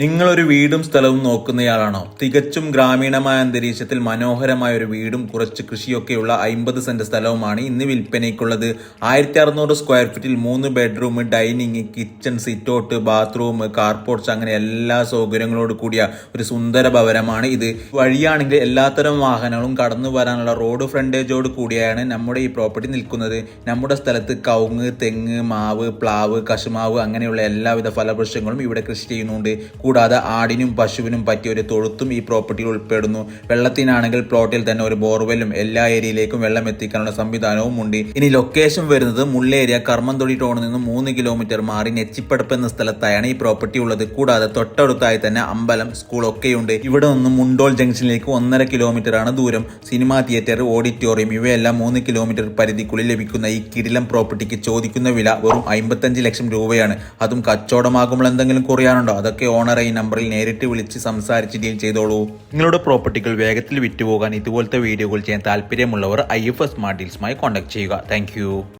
നിങ്ങളൊരു വീടും സ്ഥലവും നോക്കുന്നയാളാണോ? തികച്ചും ഗ്രാമീണമായ അന്തരീക്ഷത്തിൽ മനോഹരമായ ഒരു വീടും കുറച്ച് കൃഷിയൊക്കെയുള്ള 50 സെന്റ് സ്ഥലവുമാണ് ഇന്ന് വിൽപ്പനയ്ക്കുള്ളത്. 1600 സ്ക്വയർ ഫീറ്റിൽ 3 bedroom, dining, kitchen, sitout, bathroom, carports അങ്ങനെ എല്ലാ സൗകര്യങ്ങളോട് കൂടിയ ഒരു സുന്ദര ഭവനമാണ് ഇത്. വഴിയാണെങ്കിൽ എല്ലാത്തരം വാഹനങ്ങളും കടന്നു വരാനുള്ള റോഡ് ഫ്രണ്ടേജോട് കൂടിയാണ് നമ്മുടെ ഈ പ്രോപ്പർട്ടി നിൽക്കുന്നത്. നമ്മുടെ സ്ഥലത്ത് കവുങ്ങ്, തെങ്ങ്, മാവ്, പ്ലാവ്, കശുമാവ് അങ്ങനെയുള്ള എല്ലാവിധ ഫലവൃക്ഷങ്ങളും ഇവിടെ കൃഷി ചെയ്യുന്നുണ്ട്. കൂടാതെ ആടിനും പശുവിനും പറ്റിയ ഒരു തൊഴുത്തും ഈ പ്രോപ്പർട്ടിയിൽ ഉൾപ്പെടുന്നു. വെള്ളത്തിനാണെങ്കിൽ പ്ലോട്ടിൽ തന്നെ ഒരു ബോർവെല്ലും എല്ലാ ഏരിയയിലേക്കും വെള്ളം എത്തിക്കാനുള്ള സംവിധാനവും ഉണ്ട്. ഇനി ലൊക്കേഷൻ വരുന്നത് മുള്ളേരിയ കർമ്മന്തൊടി ടൗണിൽ നിന്ന് 3 കിലോമീറ്റർ മാറി നെച്ചിപ്പടപ്പ് എന്ന സ്ഥലത്തായാണ് ഈ പ്രോപ്പർട്ടി ഉള്ളത്. കൂടാതെ തൊട്ടടുത്തായി തന്നെ അമ്പലം, സ്കൂൾ ഒക്കെയുണ്ട്. ഇവിടെ നിന്നും മുണ്ടോൾ ജംഗ്ഷനിലേക്ക് 1.5 കിലോമീറ്റർ ആണ് ദൂരം. സിനിമാ തിയേറ്റർ, ഓഡിറ്റോറിയം ഇവയെല്ലാം 3 കിലോമീറ്റർ പരിധിക്കുള്ളിൽ ലഭിക്കുന്ന ഈ കിടിലം പ്രോപ്പർട്ടിക്ക് ചോദിക്കുന്ന വില വെറും 55 ലക്ഷം രൂപയാണ്. അതും കച്ചവടമാകുമ്പോൾ എന്തെങ്കിലും കുറയാനുണ്ടോ? അതൊക്കെ ഓണർ ഈ നമ്പറിൽ നേരിട്ട് വിളിച്ച് സംസാരിച്ച് ഡീൽ ചെയ്തോളൂ. നിങ്ങളുടെ പ്രോപ്പർട്ടികൾ വേഗത്തിൽ വിറ്റുപോകാൻ ഇതുപോലത്തെ വീഡിയോകൾ ചെയ്യാൻ താല്പര്യമുള്ളവർ IFS സ്മാർട്ട് ഡീൽസുമായി കോൺടാക്ട് ചെയ്യുക. താങ്ക്